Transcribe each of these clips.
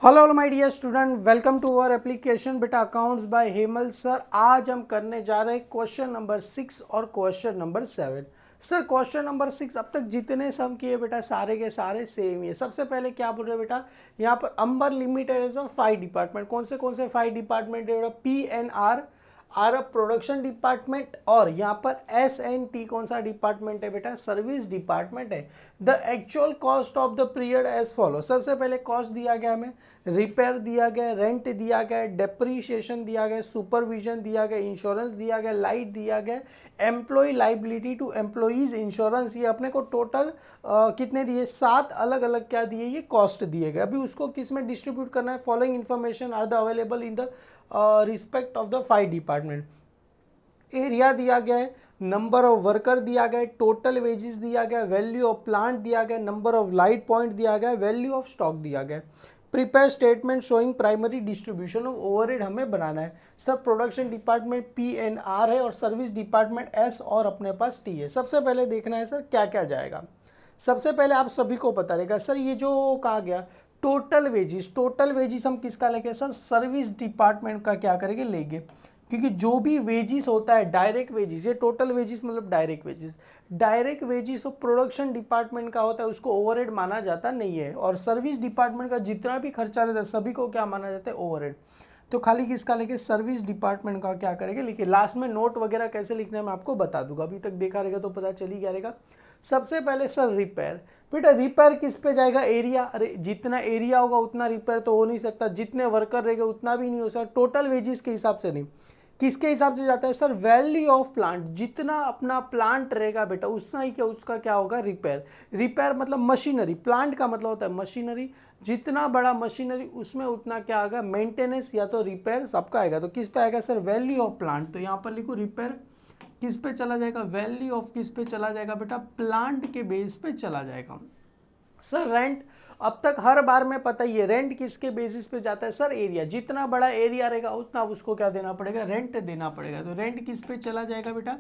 Hello my dear student, welcome to our application बेटा accounts by Hemal sir. आज हम करने जा रहे हैं क्वेश्चन नंबर 6 और question number 7। Sir question number 6 अब तक जितने सम किए बेटा सारे के सारे सेम ही है। सबसे पहले क्या बोल रहे हैं बेटा, यहाँ पर अंबर लिमिटेड एज अ 5 डिपार्टमेंट। कौन से 5 डिपार्टमेंट है बेटा? PNR आर प्रोडक्शन डिपार्टमेंट, और यहाँ पर SNT कौन सा डिपार्टमेंट है बेटा? सर्विस डिपार्टमेंट है। The actual cost of the period as follow. सबसे पहले कॉस्ट दिया गया हमें, रिपेयर दिया गया, रेंट दिया गया, डेप्रीशिएशन दिया गया, सुपरविजन दिया गया, इंश्योरेंस दिया गया, लाइट दिया गया, employ liability to employees insurance. ये अपने को टोटल कितने दिए? 7 अलग अलग क्या दिए? ये कॉस्ट दिए गए। अभी उसको किस में डिस्ट्रीब्यूट करना है? Following information are the available in the respect of the 5 department. Area दिया गया है, नंबर ऑफ वर्कर दिया गया है, टोटल वेजेस दिया गया है, वैल्यू ऑफ प्लांट दिया गया है, नंबर ऑफ लाइट पॉइंट दिया गया है, वैल्यू ऑफ स्टॉक दिया गया है। Prepare statement showing primary distribution of overhead हमें बनाना है। सब प्रोडक्शन डिपार्टमेंट PNR है और सर्विस डिपार्टमेंट S और अपने पास T है। सबसे पहले देखना है सर क्या क्या जाएगा। सबसे पहले आप सभी को पता रहेगा सर, ये जो कहा गया टोटल वेजिस हम किसका लेंगे सर? सर्विस डिपार्टमेंट का क्या करेंगे? लेंगे, क्योंकि जो भी वेजिस होता है डायरेक्ट वेजिस, ये टोटल वेजिस मतलब डायरेक्ट वेजिस प्रोडक्शन डिपार्टमेंट का होता है, उसको ओवरहेड माना जाता नहीं है। और सर्विस डिपार्टमेंट का जितना भी खर्चा रहता है सभी को क्या माना जाता है? ओवरहेड। तो खाली किसका लेके? सर्विस डिपार्टमेंट का क्या करेंगे? लिखिए। लास्ट में नोट वगैरह कैसे लिखना है मैं आपको बता दूंगा, अभी तक देखा रहेगा तो पता चल ही गया रहेगा। सबसे पहले सर रिपेयर। बेटा रिपेयर किस पे जाएगा? एरिया। अरे जितना एरिया होगा उतना रिपेयर तो हो नहीं सकता, जितने वर्कर रहेंगे उतना भी नहीं हो सकता। टोटल वेजेस के हिसाब से नहीं, किसके हिसाब से जाता है सर? Value of plant. जितना अपना प्लांट रहेगा बेटा उतना ही क्या उसका क्या होगा? रिपेयर। रिपेयर मतलब मशीनरी, प्लांट का मतलब होता है मशीनरी। जितना बड़ा मशीनरी उसमें उतना क्या आएगा? मेंटेनेंस या तो रिपेयर सबका आएगा। तो किस पे आएगा सर? Value of plant. तो यहाँ पर लिखो रिपेयर किस पे चला जाएगा? वैल्यू ऑफ किस पे चला जाएगा बेटा? प्लांट के बेस पे चला जाएगा। सर रेंट, अब तक हर बार में पता ही है रेंट किसके बेसिस पे जाता है सर? एरिया। जितना बड़ा एरिया रहेगा उतना उसको क्या देना पड़ेगा? रेंट देना पड़ेगा। तो रेंट किस पे चला जाएगा बेटा?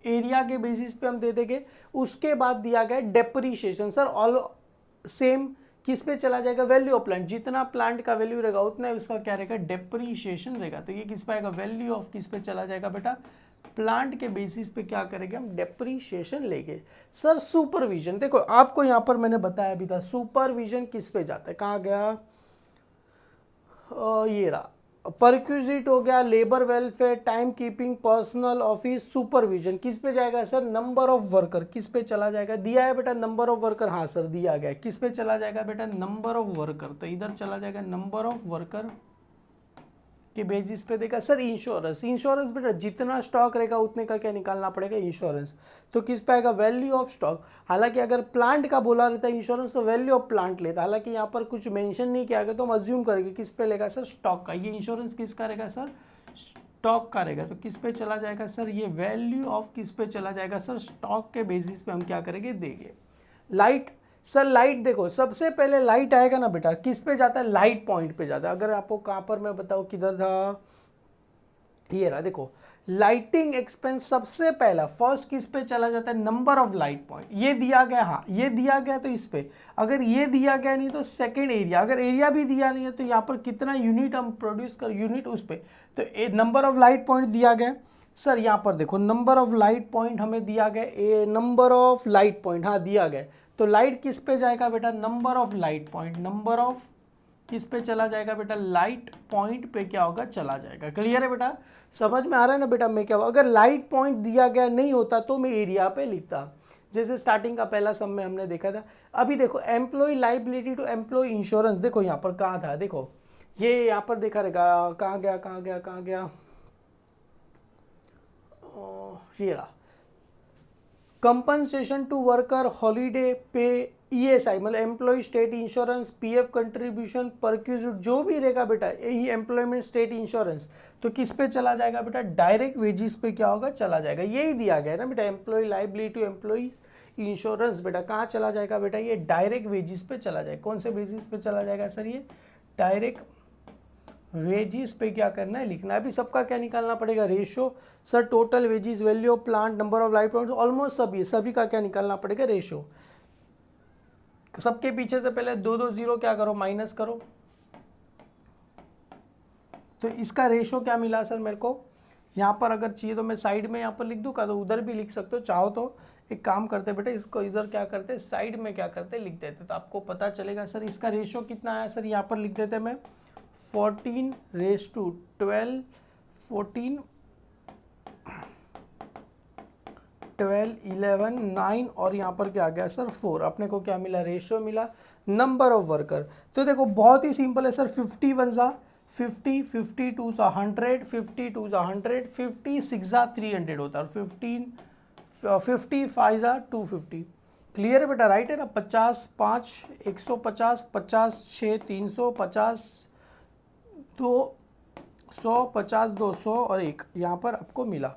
एरिया के बेसिस पे हम दे देंगे। उसके बाद दिया गया डेप्रीशिएशन। सर ऑल सेम किस पे चला जाएगा? Value of plant. जितना प्लांट का वैल्यू रहेगा उतना ही उसका क्या रहेगा? डेप्रीशिएशन रहेगा। तो ये किस पे आएगा? वैल्यू ऑफ किस पे चला जाएगा बेटा? प्लांट के बेसिस पे क्या करेंगे हम? डेप्रीशिएशन लेंगे। सर सुपरविजन, देखो आपको यहां पर मैंने बताया भी था सुपरविजन किस पे जाता है। कहाँ गया? ये रहा। परक्यूजिट हो गया, labour welfare, time keeping, personal office. Supervision किस पे जाएगा सर? नंबर ऑफ वर्कर किस पे चला जाएगा? दिया है बेटा नंबर ऑफ वर्कर। हाँ सर दिया गया। किस पे चला जाएगा बेटा? Number of worker. तो इधर चला जाएगा नंबर ऑफ वर्कर के बेसिस पे देगा। सर इंश्योरेंस बेटा जितना स्टॉक रहेगा उतने का क्या निकालना पड़ेगा? इंश्योरेंस। तो किस पे आएगा? Value of stock. हालांकि अगर प्लांट का बोला रहता है इंश्योरेंस तो वैल्यू ऑफ प्लांट लेता, हालांकि यहाँ पर कुछ मेंशन नहीं किया गया तो हम अज्यूम करेंगे किस पे लेगा सर? स्टॉक का। ये इंश्योरेंस किसका रहेगा सर? स्टॉक का रहेगा। तो किस पे चला जाएगा सर? ये वैल्यू ऑफ किस पे चला जाएगा सर? स्टॉक के बेसिस पे हम क्या करेंगे? देंगे। लाइट, सर लाइट देखो सबसे पहले लाइट आएगा ना बेटा किस पे जाता है? लाइट पॉइंट पे जाता है। अगर आपको कहाँ पर मैं बताऊँ किधर था, ये रहा देखो। लाइटिंग एक्सपेंस सबसे पहला फर्स्ट किस पे चला जाता है? Number of light point. ये दिया गया, हाँ ये दिया गया तो इस पे। अगर ये दिया गया नहीं तो सेकंड एरिया। अगर एरिया भी दिया नहीं है तो यहाँ पर कितना यूनिट हम प्रोड्यूस कर, यूनिट उस पे। तो नंबर ऑफ लाइट पॉइंट दिया गया सर। यहाँ पर देखो नंबर ऑफ लाइट पॉइंट हमें दिया गया, ए नंबर ऑफ लाइट पॉइंट हाँ दिया गया। तो लाइट किस पे जाएगा बेटा? Number of light point. Number of किस पे चला जाएगा बेटा? लाइट पॉइंट पे क्या होगा? चला जाएगा। क्लियर है बेटा? समझ में आ रहा है ना बेटा? मैं क्या, अगर लाइट पॉइंट दिया गया नहीं होता तो मैं एरिया पे लिखता, जैसे स्टार्टिंग का पहला सम में हमने देखा था। अभी देखो employ liability to employ insurance, देखो यहाँ पर कहाँ था? देखो ये यहाँ पर देखा रहेगा। कहाँ गया कहाँ गया कहाँ गया? ये रहा। Compensation to worker, holiday pay, ESI मतलब employ state insurance, PF contribution, perquisite जो भी रहेगा बेटा यही एम्प्लॉयमेंट स्टेट इंश्योरेंस। तो किस पे चला जाएगा बेटा? डायरेक्ट वेजिस पे क्या होगा? चला जाएगा। यही दिया गया है ना बेटा, employ liability to employ insurance. बेटा कहाँ चला जाएगा बेटा? ये डायरेक्ट वेजिस पे चला जाएगा। कौन से बेसिस पे चला जाएगा सर? ये डायरेक्ट वेजिस पे क्या करना है? लिखना है। अभी सबका क्या निकालना पड़ेगा? Ratio. Sir total wages, value of plant, number of light point, almost सभी का क्या निकालना पड़ेगा? रेशो। सबके पीछे से पहले 2 2 0 क्या करो? माइनस करो। तो इसका रेशो क्या मिला सर मेरे को, यहाँ पर अगर चाहिए तो मैं साइड में यहाँ पर लिख दूँ का, तो उधर भी लिख सकते हो, चाहो तो एक काम करते बेटे इसको इधर क्या करते साइड में क्या करते लिख देते, तो आपको पता चलेगा सर इसका रेशो कितना आया सर, यहाँ पर लिख देते मैं 14:12, 14, 12, 11, 9 और यहाँ पर क्या आ गया सर 4, अपने को क्या मिला रेशियो मिला नंबर ऑफ वर्कर। तो देखो बहुत ही सिंपल है सर, 50 वन ज़ा 50, 52 ज़ा 100, 52 ज़ा 100, 56 ज़ा 300 होता है, और 55 ज़ा 250। क्लियर है बेटा, राइट है ना। 50 5 150, 50 6 300, 50 200, 50 200 और 1 यहाँ पर आपको मिला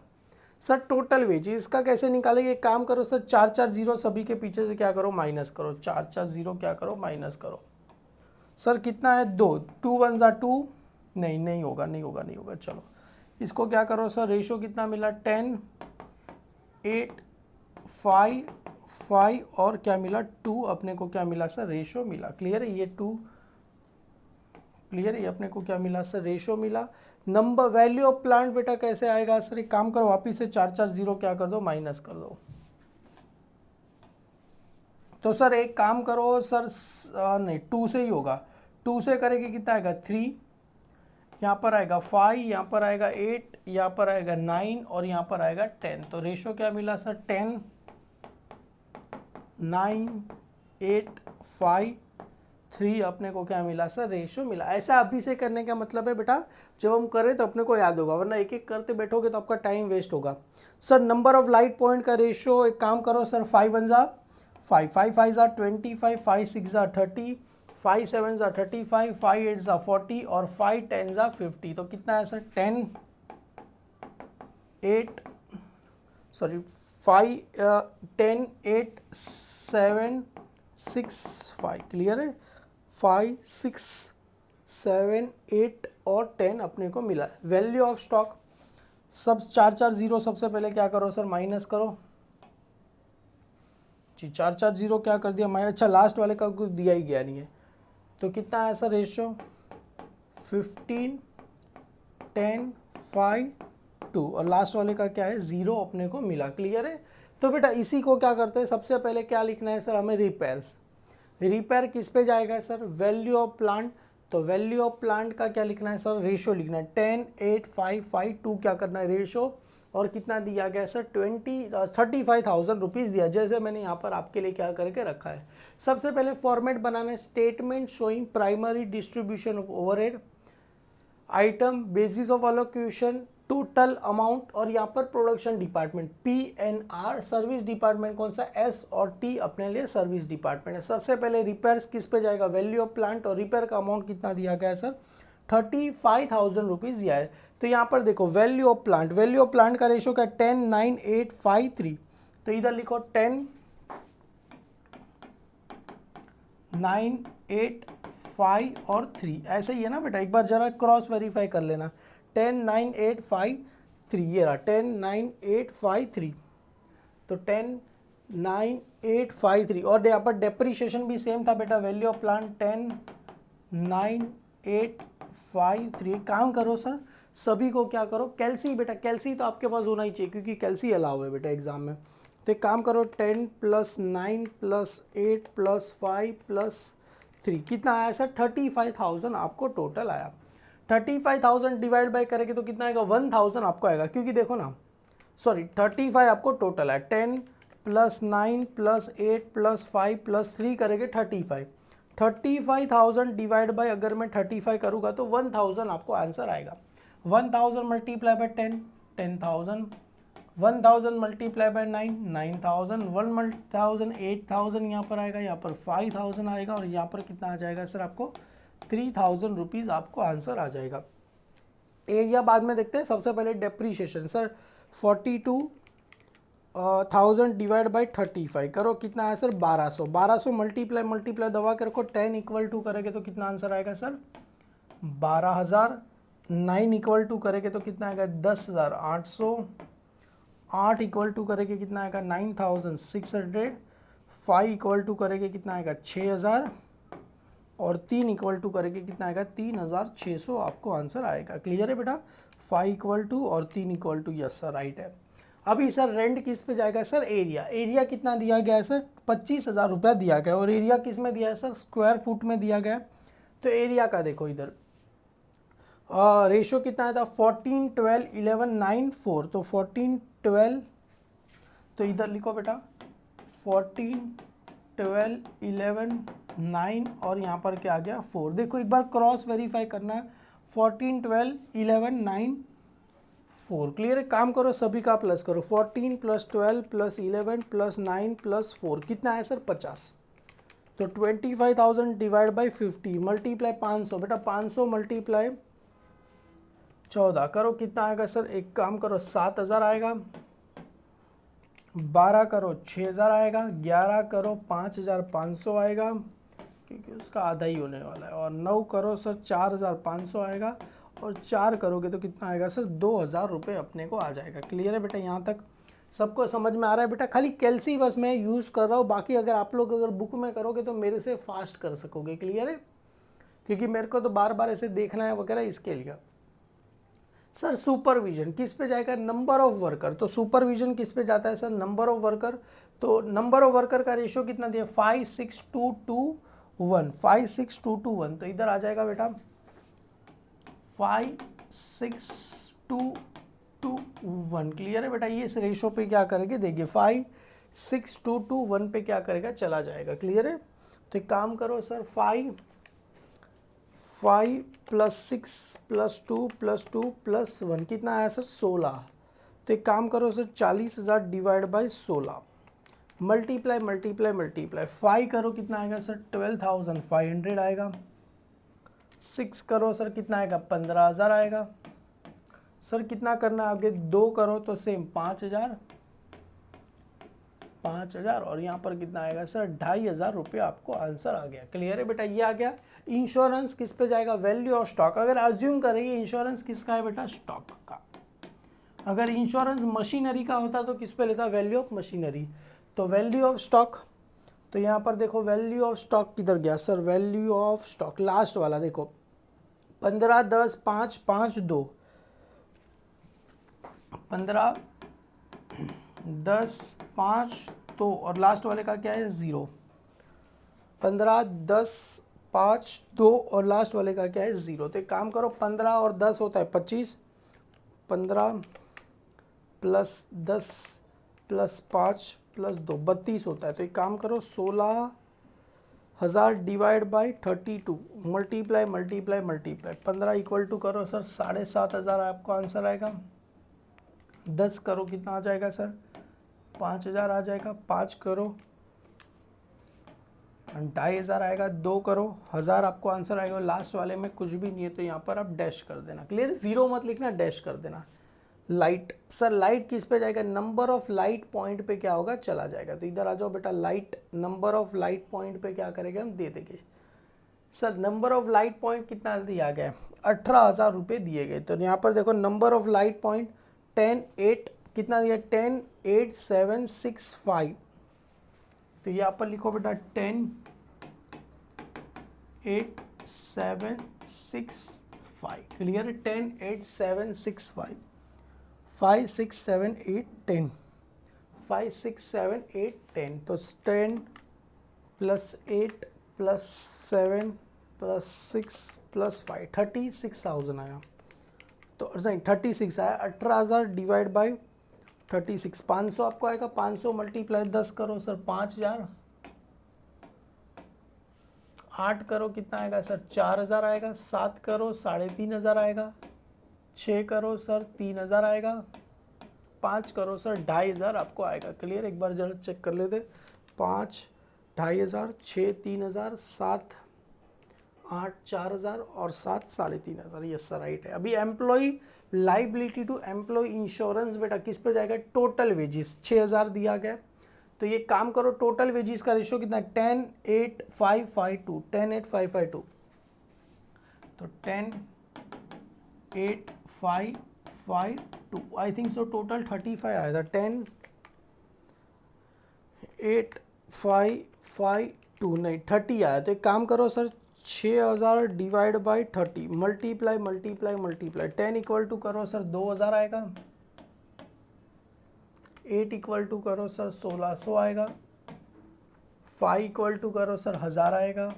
सर टोटल वेज। इसका कैसे निकालेंगे, एक काम करो सर, 4 0 सभी के पीछे से क्या करो माइनस करो, 4 0 क्या करो माइनस करो। सर कितना है 2, 2 1 ज़ा 2, नहीं होगा नहीं होगा नहीं होगा। चलो इसको क्या करो सर, रेशो कितना मिला 10, 8, 5, 5 और क्या मिला 2, अपने को क्या मिला सर रेशो मिला। क्लियर है, ये 2 क्लियर है, ये अपने को क्या मिला सर रेशो मिला। नंबर वैल्यू ऑफ प्लांट बेटा कैसे आएगा सर, एक काम करो वापिस से 4 0 क्या कर दो माइनस कर दो। तो सर एक काम करो सर, नहीं 2 से ही होगा, 2 से करेंगे कितना आएगा 3, यहाँ पर आएगा 5, यहाँ पर आएगा 8, यहाँ पर आएगा 9 और यहाँ पर आएगा 10। तो रेशो क्या मिला सर 10, 9, 8, 5, 3, अपने को क्या मिला सर रेशो मिला। ऐसा अभी से करने का मतलब है बेटा जब हम करें तो अपने को याद होगा, वरना एक एक करते बैठोगे तो आपका टाइम वेस्ट होगा। Sir number of light point का रेशो, एक काम करो सर 5 1 ज़ा 5, 5 5 ज़ा 25, 5 6 ज़ा 30, 5 7 ज़ा 35, 5 8 ज़ा 40 और 5 10 ज़ा 50। तो कितना है सर 10 8 सॉरी 5 10 8 7 6 5। क्लियर है, 5 6 7 8 और 10 अपने को मिला। वैल्यू ऑफ स्टॉक, सब 4 0 सबसे पहले क्या करो सर माइनस करो जी, 4 0 क्या कर दिया माइनस, अच्छा लास्ट वाले का कुछ दिया ही गया नहीं है। तो कितना है सर रेशो 15 10 5 2 और लास्ट वाले का क्या है 0 अपने को मिला। क्लियर है, तो बेटा इसी को क्या करते हैं, सबसे पहले क्या लिखना है सर हमें रिपेयर्स। रिपेयर किस पे जाएगा सर, वैल्यू ऑफ प्लांट। तो वैल्यू ऑफ प्लांट का क्या लिखना है सर रेशो लिखना है 10 8 5 5 2 क्या करना है रेशो, और कितना दिया गया सर 35,000 रुपीज़ दिया, जैसे मैंने यहाँ पर आपके लिए क्या करके रखा है। सबसे पहले फॉर्मेट बनाना है, statement showing primary distribution of overhead item, basis of allocation, total amount और यहाँ पर production department PNR, service department कौन सा S और T अपने लिए सर्विस डिपार्टमेंट है। सबसे पहले रिपेयर्स किस पे जाएगा, वैल्यू ऑफ प्लांट, और रिपेयर का अमाउंट कितना दिया गया है सर 35,000 रुपीज़ दिया है। तो यहाँ पर देखो value of plant, value of plant का रेशो क्या 10 9 8 5 3। तो इधर लिखो 10 9 8 5 और 3, ऐसे ही है ना बेटा, एक बार जरा क्रॉस वेरीफाई कर लेना। 10 9 8 5 3, ये रहा 10 9 8 5 3। तो 10 9 8 5 3 और यहाँ पर डेप्रीशिएशन भी सेम था बेटा, वैल्यू ऑफ प्लांट 10 9 8 5 3। काम करो सर सभी को क्या करो कैल्सी, बेटा कैल्सी तो आपके पास होना ही चाहिए क्योंकि कैल्सी अलाउ है बेटा एग्जाम में। तो एक काम करो 10 + 9 + 8 + 5 + 3 कितना आया सर 35,000 आपको टोटल आया। 35,000 डिवाइड बाय करेंगे तो कितना आएगा 1,000 आपको आएगा, क्योंकि देखो ना सॉरी 35 आपको टोटल है, 10 + 9 + 8 + 5 + 3 करेंगे 35,000 डिवाइड बाय अगर मैं 35 करूँगा तो 1,000 आपको आंसर आएगा। 1,000 मल्टीप्लाई बाय 10 10,000, 1,000 मल्टीप्लाई बाय 9 9,000, 1,000 8,000 यहाँ पर आएगा, यहाँ पर 5,000 आएगा और यहाँ पर कितना आ जाएगा सर आपको 3,000 रुपीज़ आपको आंसर आ जाएगा। एक या बाद में देखते हैं, सबसे पहले डेप्रीशिएशन सर 42,000 डिवाइड बाई 35 करो कितना है सर 1200, 1200 मल्टीप्लाई दबा के रखो 10 = करेंगे तो कितना आंसर आएगा सर 12,000। 9 = करेंगे तो कितना आएगा 10,800, 8 = करेंगे कितना आएगा 9,600, 5 = करेंगे कितना आएगा 6,000 और 3 इक्वल टू करके कितना आएगा 3600 आपको आंसर आएगा। क्लियर है बेटा, 5 इक्वल टू और 3 equal to, yes sir right है। अभी सर रेंट किस पे जाएगा सर, एरिया कितना दिया गया है सर 25,000 रुपया दिया गया है, और एरिया किस में दिया है सर स्क्वायर फुट में दिया गया है। तो एरिया का देखो इधर रेशो कितना था 14 12 11 9 4, तो 14 12, तो इधर लिखो बेटा 14 12 11 9 और यहाँ पर क्या आ गया 4। देखो एक बार क्रॉस वेरीफाई करना है, 14 12 11 9 4। क्लियर है, काम करो सभी का प्लस करो, 14 + 12 + 11 + 9 + 4 कितना है सर 50। तो 25,000 डिवाइड बाई 50 मल्टीप्लाई 500, बेटा 500 मल्टीप्लाई 14 करो कितना आएगा सर, एक काम करो 7,000 आएगा, 12 करो 6,000 आएगा, 11 करो 5,500 आएगा क्योंकि उसका आधा ही होने वाला है, और 9 करो सर 4,500 आएगा, और 4 करोगे तो कितना आएगा सर 2,000 रुपये अपने को आ जाएगा। क्लियर है बेटा, यहाँ तक सबको समझ में आ रहा है बेटा। खाली कैलसी बस मैं यूज़ कर रहा हूँ, बाकी अगर आप लोग अगर बुक में करोगे तो मेरे से फास्ट कर सकोगे। क्लियर है, क्योंकि मेरे को तो बार बार ऐसे देखना है वगैरह, इसके लिए। सर सुपरविजन किस पे जाएगा, नंबर ऑफ वर्कर। तो सुपरविजन किस पे जाता है सर, नंबर ऑफ वर्कर। तो नंबर ऑफ वर्कर का रेशियो कितना दिया 5 6 2 2 1, 5 6 2 2 1, तो इधर आ जाएगा बेटा 5 6 2 2 1। क्लियर है बेटा, ये इस रेशो पे क्या करेंगे देखिए 5 6 2 2 1 पे क्या करेगा चला जाएगा। क्लियर है, तो एक काम करो सर 5 + 6 + 2 + 2 + 1 कितना आया सर 16। तो एक काम करो sir 40,000 divide by 16 multiply multiply multiply 5 करो कितना आएगा सर 12,500 आएगा, 6 करो सर कितना आएगा 15,000 आएगा, सर कितना करना है आगे 2 करो तो सेम 5,000 5,000, और यहाँ पर कितना आएगा सर 2,500 रुपये आपको आंसर आ गया। क्लियर है बेटा, ये आ गया। इंश्योरेंस किस पे जाएगा, वैल्यू ऑफ स्टॉक। अगर अज्यूम करेंगे इंश्योरेंस किसका है बेटा, स्टॉक का। अगर इंश्योरेंस मशीनरी का होता तो किस पे लेता, वैल्यू ऑफ मशीनरी। तो वैल्यू ऑफ स्टॉक, तो यहाँ पर देखो वैल्यू ऑफ स्टॉक किधर गया sir, value of stock last वाला देखो 15 10 5 5 2, 15 10 5 2, और लास्ट वाले का क्या है 0। 15 10 5 2 और लास्ट वाले का क्या है 0। तो एक काम करो 15 और 10 होता है 25, 15 + 10 + 5 + 2 32 होता है। तो एक काम करो 16,000 divide by 32 multiply multiply multiply 15 equal to करो सर 7,500 आपको आंसर आएगा। 10 करो कितना आ जाएगा सर 5,000 आ जाएगा, 5 करो 2,500 आएगा, 2 करो 1,000 आपको आंसर आएगा। लास्ट वाले में कुछ भी नहीं है तो यहाँ पर आप डैश कर देना। क्लियर, जीरो मत लिखना, डैश कर देना। लाइट, सर लाइट किस पे जाएगा, नंबर ऑफ लाइट पॉइंट पे क्या होगा चला जाएगा। तो इधर आ जाओ बेटा, light number of light point पे क्या करेंगे हम दे देंगे। Sir number of light point कितना दिया गया है 18,000 रुपये दिए गए। तो यहाँ पर देखो नंबर ऑफ लाइट पॉइंट 10 8 कितना दिया 10 8 7 6 5। तो यहाँ पर लिखो बेटा 10 8 7 6 5। क्लियर है, 10 8 7 6 5 5 6 7 8 10 5 6 7 8 10। तो 10 + 8 + 7 + 6 + 5 36,000 आया। तो नहीं 36 आया, 18,000 डिवाइड बाई 36 500 आपको आएगा। 500 मल्टीप्लाई 10 करो सर 5,000, 8 करो कितना आएगा सर 4,000 आएगा, 7 करो 3,500 आएगा, 6 करो सर 3,000 आएगा, 5 करो सर 2,500 आपको आएगा। क्लियर, एक बार जरा चेक कर लेते, 5 2,500, 6 3,000, 7 8 4,000 और 7 3,500। यस सर राइट है। अभी employ liability to employ insurance बेटा किस पे जाएगा, टोटल वेजिस 6,000 दिया गया। तो ये काम करो टोटल वेजिस का रेशियो कितना 10 8 5 5 2, 10 8 5 5 2। तो 10 8 5 5 2 आई थिंक सो टोटल 35 आया था। 10 8 5 5 2 नहीं 30 आया। तो एक काम करो sir 6,000 divide by 30 multiply multiply multiply 10 equal to करो सर 2,000 आएगा। 8 इक्वल टू करो सर 1,600 आएगा। 5 इक्वल टू करो सर 1,000 आएगा,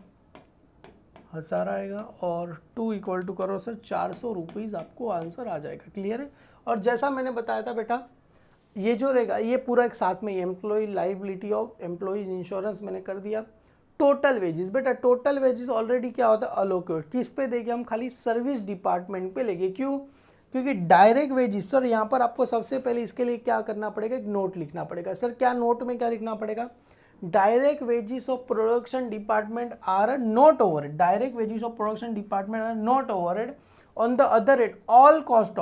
1,000 आएगा। और 2 इक्वल टू करो सर 400 रुपीज़ आपको आंसर आ जाएगा। क्लियर है। और जैसा मैंने बताया था बेटा, ये जो रहेगा ये पूरा एक साथ में employ liability of employees insurance मैंने कर दिया। टोटल वेजेस बेटा, टोटल वेजेस ऑलरेडी क्या होता है अलोकेट, किस पे देंगे हम, खाली सर्विस डिपार्टमेंट पे लेंगे। क्यों? क्योंकि डायरेक्ट वेजेस सर यहाँ पर आपको सबसे पहले इसके लिए क्या करना पड़ेगा, एक नोट लिखना पड़ेगा। सर क्या नोट में क्या लिखना पड़ेगा, direct wages of production department are not overhead, direct wages of production department are not overhead on the other rate all cost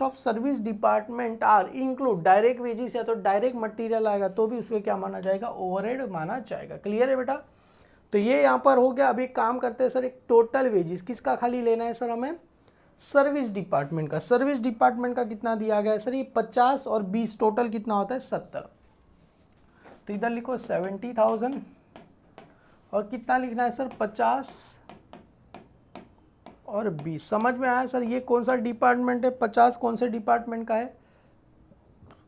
of service department are include direct wages, या तो direct material आएगा तो भी उसको क्या माना जाएगा, overhead माना जाएगा। क्लियर है बेटा। तो ये यहाँ पर हो गया। अभी काम करते हैं सर, एक टोटल वेजेस किसका खाली लेना है सर हमें, सर्विस डिपार्टमेंट का। सर्विस डिपार्टमेंट का कितना दिया गया है सर, ये 50 और 20 टोटल कितना होता है 70। तो इधर लिखो 70,000 और कितना लिखना है सर 50 और 20। समझ में आया सर ये कौन सा डिपार्टमेंट है, 50 कौन से डिपार्टमेंट का है,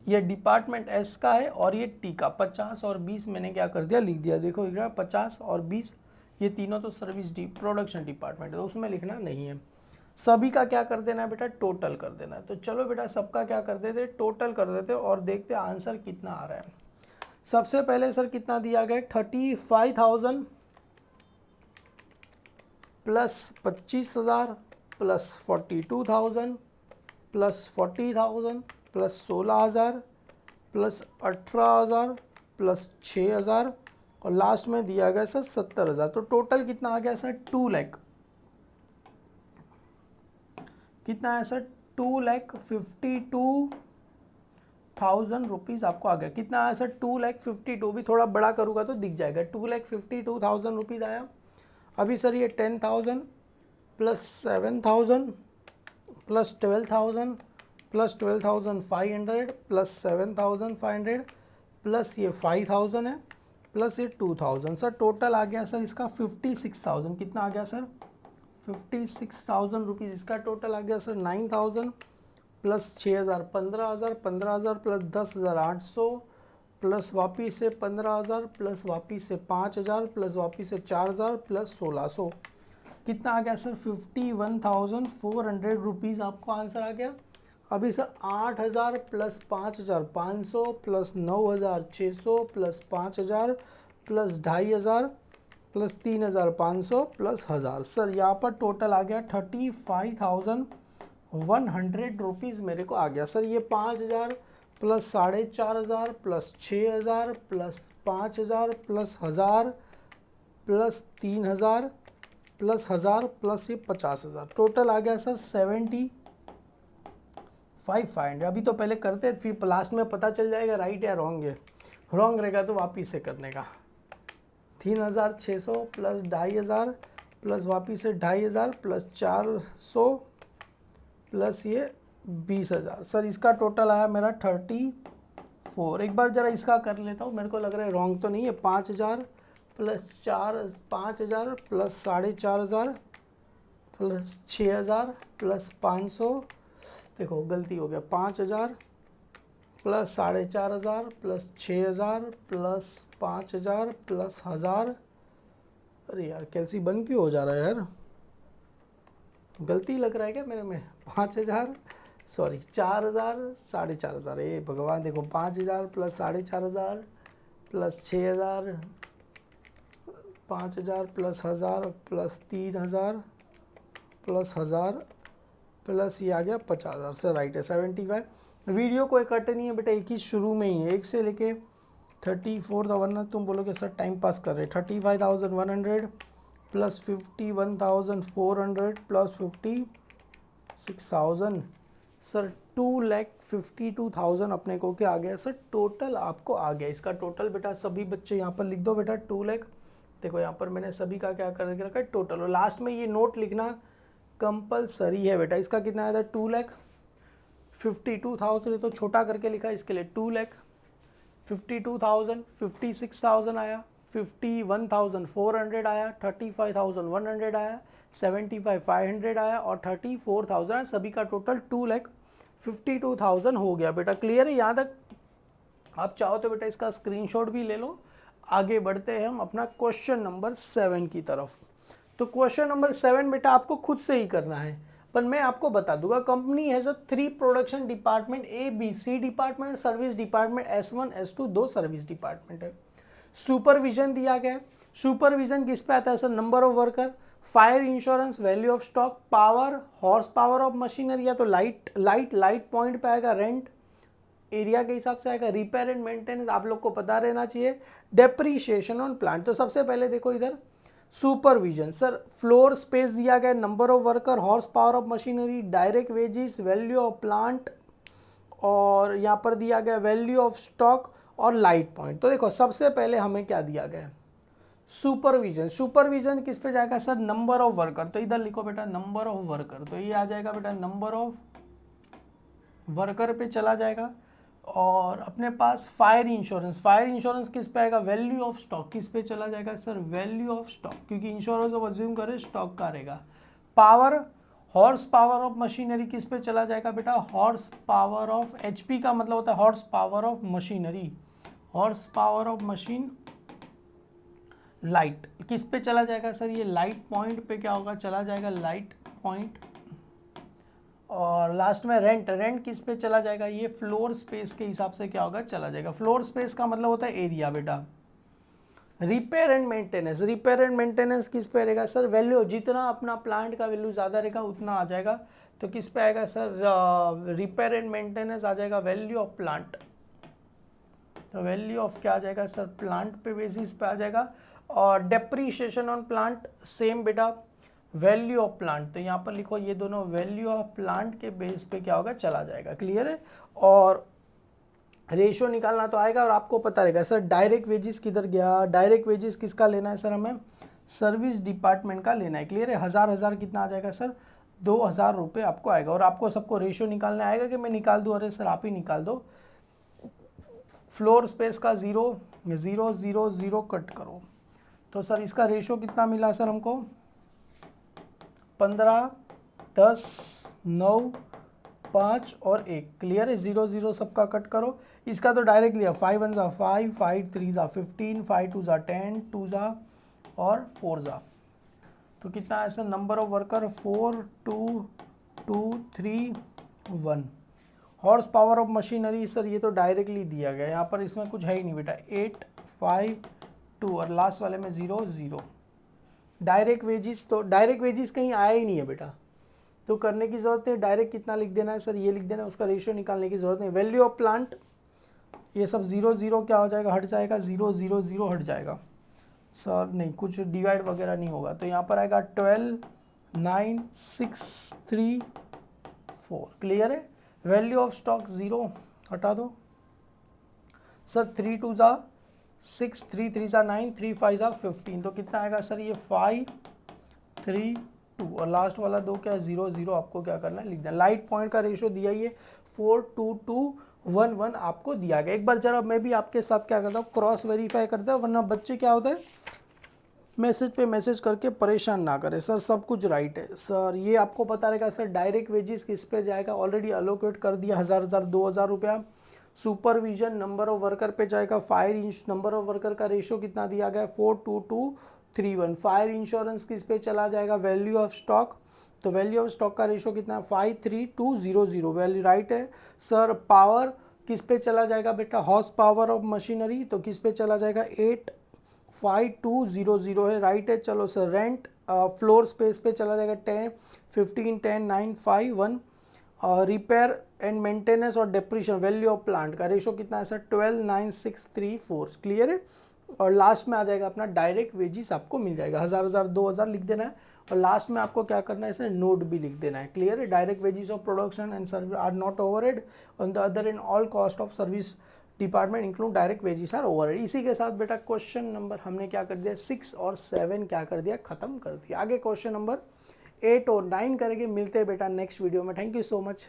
ये डिपार्टमेंट एस का है। और ये टी का 50 और 20 मैंने क्या कर दिया, लिख दिया। देखो 50 और 20 ये तीनों तो सर्विस प्रोडक्शन डिपार्टमेंट है, तो उसमें लिखना नहीं है। सभी का क्या कर देना है बेटा, टोटल कर देना है। तो चलो बेटा सबका क्या कर देते, टोटल कर देते और देखते आंसर कितना आ रहा है। सबसे पहले सर कितना दिया गया, 35,000 plus 25,000 plus 42,000 plus 40,000 plus 16,000 plus 18,000 plus 6,000 और लास्ट में दिया गया सर 70,000। तो टोटल कितना आ गया सर 2 लाख। कितना है सर 2,52,000 रुपीज़ आपको आ गया। कितना आया सर 2,52,000, भी थोड़ा बड़ा करूँगा तो दिख जाएगा। 2,52,000 रुपीज़ आया। अभी सर ये 10,000 plus 7,000 plus 12,000 plus 12,500 plus 7,500 plus ये 5,000 है प्लस ये 2,000। सर टोटल आ गया सर इसका 56,000। कितना आ गया सर 56,000 रुपीज़ इसका टोटल आ गया सर। 9,000 प्लस 6,000 15,000 15,000 प्लस 10,000 800 प्लस वापिस से 15,000 प्लस वापिस से 5,000 प्लस वापिस से 4,000 प्लस 1,600। कितना आ गया सर 51,400 रुपीज़ आपको आंसर आ गया। अभी sir 8,000 plus 5,500 plus 9,600 plus 5,000 plus 2,500 plus 3,500 plus 1,000। Sir यहाँ पर टोटल आ गया 35,100 रुपीज़ मेरे को आ गया। सर ये 5,000 plus 4,500 plus 6,000 plus 5,000 plus 1,000 plus 3,000 plus 1,000 plus ये 50,000 टोटल आ गया सर 75,500। अभी तो पहले करते फिर लास्ट में पता चल जाएगा राइट या रॉन्ग है। रॉन्ग रहेगा तो वापिस से करने का। 3,600 प्लस 2,500 प्लस वापिस से 2,500 प्लस 400 प्लस ये 20,000। सर इसका टोटल आया मेरा 34। एक बार ज़रा इसका कर लेता हूँ, मेरे को लग रहा है रॉन्ग तो नहीं है। 5,000 प्लस 5,000 प्लस 4,500 प्लस 6,000 प्लस 500, देखो गलती हो गया। 5,000 प्लस 4,500 प्लस 6,000 प्लस 5,000 प्लस 1,000। अरे यार कैलसी बंद क्यों हो जा रहा है यार, गलती लग रहा है क्या मेरे में। 5,000 सॉरी 4,000 4,500। ए भगवान देखो 5,000 plus 4,500 plus 6,000 5,000 plus 1,000 plus 3,000 plus 1,000 plus ये आ गया 50,000। सर राइट है 75। वीडियो कोई कट नहीं है बेटा, एक ही शुरू में ही है, 1 से लेके 34 था, वरना तुम बोलोगे सर टाइम पास कर रहे। 35,100 प्लस 51,400 प्लस 56,000। सर 2,52,000 अपने को क्या आ गया सर टोटल आपको आ गया। इसका टोटल बेटा सभी बच्चे यहाँ पर लिख दो बेटा 2 लाख। देखो यहाँ पर मैंने सभी का क्या कर रखा है टोटल, और लास्ट में ये नोट लिखना कंपलसरी है बेटा। इसका कितना आया था 2,52,000। ये तो छोटा करके लिखा है इसके लिए 2 लाख 52,000 56,000 आया, 51,400 आया, 35,100 आया, 75,500 आया और 34,000, सभी का टोटल 2,52,000 हो गया बेटा। क्लियर है यहाँ तक? आप चाहो तो बेटा इसका स्क्रीनशॉट भी ले लो। आगे बढ़ते हैं हम अपना क्वेश्चन नंबर 7 की तरफ। तो क्वेश्चन नंबर 7 बेटा आपको खुद से ही करना है, पर मैं आपको बता दूंगा। Company has a 3 production department, ABC department, service department, S1 S2, 2 service department है। सुपरविजन दिया गया है। सुपरविजन किस पे आता है sir? Number of worker, fire insurance, value of stock, power, horse power of machinery, या तो लाइट पॉइंट पे आएगा, रेंट एरिया के हिसाब से आएगा, रिपेयर एंड मेंटेनेंस आप लोग को पता रहना चाहिए, डेप्रीशिएशन ऑन प्लांट। तो सबसे पहले देखो इधर सुपरविजन, सर फ्लोर स्पेस दिया गया, number of worker, horse power of machinery, direct wages, value of plant, और यहाँ पर दिया गया वैल्यू ऑफ स्टॉक और लाइट पॉइंट। तो देखो सबसे पहले हमें क्या दिया गया है? सुपरविजन। सुपरविजन किस पे जाएगा सर? Number of worker. तो इधर लिखो बेटा नंबर ऑफ वर्कर, तो ये आ जाएगा बेटा नंबर ऑफ वर्कर पे चला जाएगा। और अपने पास फायर इंश्योरेंस, फायर इंश्योरेंस किस पे आएगा? वैल्यू ऑफ स्टॉक किस पे चला जाएगा सर? वैल्यू ऑफ स्टॉक, क्योंकि इंश्योरेंस को अज्यूम करें स्टॉक का रहेगा। Power, horse power of machinery किस पे चला जाएगा बेटा? हॉर्स पावर ऑफ, HP का मतलब होता है horse power of machinery, horse power of machine. Light किस पे चला जाएगा सर? ये लाइट पॉइंट पे क्या होगा? चला जाएगा लाइट पॉइंट। और लास्ट में रेंट, रेंट किस पे चला जाएगा? ये फ्लोर स्पेस के हिसाब से क्या होगा? चला जाएगा। फ्लोर स्पेस का मतलब होता है एरिया बेटा। Repair and maintenance, repair and maintenance किस पे रहेगा सर? वैल्यू, जितना अपना प्लांट का वैल्यू ज़्यादा रहेगा उतना आ जाएगा। तो किस पे आएगा सर? रिपेयर एंड मेंटेनेंस आ जाएगा वैल्यू ऑफ प्लांट। तो वैल्यू ऑफ क्या आ जाएगा सर? प्लांट पे बेसिस पे आ जाएगा। और डेप्रीशिएशन ऑन प्लांट सेम बेटा, वैल्यू ऑफ प्लांट। तो यहाँ पर लिखो ये दोनों वैल्यू ऑफ प्लांट के बेस पे क्या होगा? चला जाएगा। क्लियर है? और रेशो निकालना तो आएगा और आपको पता रहेगा सर डायरेक्ट वेजिस किधर गया? डायरेक्ट वेजिस किसका लेना है सर? हमें सर्विस डिपार्टमेंट का लेना है। क्लियर है? हज़ार कितना आ जाएगा सर? 2,000 रुपये आपको आएगा। और आपको सबको रेशो निकालना आएगा कि मैं निकाल दूँ? अरे सर आप ही निकाल दो। फ्लोर स्पेस का 0 0 0 0 कट करो। तो सर इसका रेशो कितना मिला सर हमको? 15, 10, 9, 5 और 1। क्लियर है? 0 0 सबका कट करो। इसका तो डायरेक्ट लिया, 5 1 ज़ा 5, 5 3 ज़ा 15, 5 2 ज़ा 10, 2 ज़ा और 4 ज़ा। तो कितना है sir? Number of worker 4 2 2 3 1। Horse power of machinery sir ये तो डायरेक्टली दिया गया, यहाँ पर इसमें कुछ है ही नहीं बेटा। 8 5 2 और लास्ट वाले में 0 0। डायरेक्ट वेजिस, तो डायरेक्ट वेजिस कहीं आया ही नहीं है बेटा, तो करने की ज़रूरत है। डायरेक्ट कितना लिख देना है सर? ये लिख देना है, उसका रेशियो निकालने की ज़रूरत नहीं। वैल्यू ऑफ प्लांट ये सब 0 0 क्या हो जाएगा? हट जाएगा। 0 0 0 हट जाएगा सर, नहीं कुछ डिवाइड वगैरह नहीं होगा। तो यहाँ पर आएगा 12 9 6 3 4। क्लियर है? वैल्यू ऑफ स्टॉक 0 हटा दो सर। 3 2 ज़ा 6, 3 3 ज़ा 9, 3 5 ज़ा 15। तो कितना आएगा सर? ये 5 3 2 और लास्ट वाला 2 क्या है? 0 0। आपको क्या करना है? लिख देना। लाइट पॉइंट का रेशियो दिया ही है 4 2 2 1 1 आपको दिया गया। एक बार जरा मैं भी आपके साथ क्या करता हूँ, क्रॉस वेरीफाई करता हूँ, वरना बच्चे क्या होता है मैसेज पे मैसेज करके परेशान ना करें। सर सब कुछ राइट है सर, ये आपको पता रहेगा सर। डायरेक्ट वेजिस किस पे जाएगा? ऑलरेडी अलोकेट कर दिया 1000 2000 रुपया। सुपरविजन नंबर ऑफ वर्कर पे जाएगा। Fire inch number of worker का रेशियो कितना दिया गया है? 4 2 2 3 1। फायर इंश्योरेंस किस पे चला जाएगा? Value of stock. तो वैल्यू ऑफ स्टॉक का रेशियो कितना है? 5 3 2 0 0। वैल्यू राइट है सर। पावर किस पे चला जाएगा बेटा? Horse power of machinery. तो किस पे चला जाएगा? 8 5 2 0 0 है। राइट है। चलो सर रेंट फ्लोर स्पेस पे चला जाएगा 10 15 10 9 5 1। रिपेयर एंड मेंटेनेंस और डेप्रीशिएशन वैल्यू ऑफ प्लांट का रेशो कितना है सर? 12 9 6 3 4। क्लियर है? और लास्ट में आ जाएगा अपना डायरेक्ट वेजिस आपको मिल जाएगा। 1000 2000 लिख देना है और लास्ट में आपको क्या करना है सर? नोट भी लिख देना है। क्लियर है? Direct wages of production and service are not overhead on the other and all cost of service department include direct wages are overhead. इसी के साथ बेटा क्वेश्चन नंबर हमने क्या कर दिया? 6 और 7 क्या कर दिया? खत्म कर दिया। आगे क्वेश्चन नंबर 8 और 9 करेंगे। मिलते हैं बेटा नेक्स्ट वीडियो में। Thank you so much.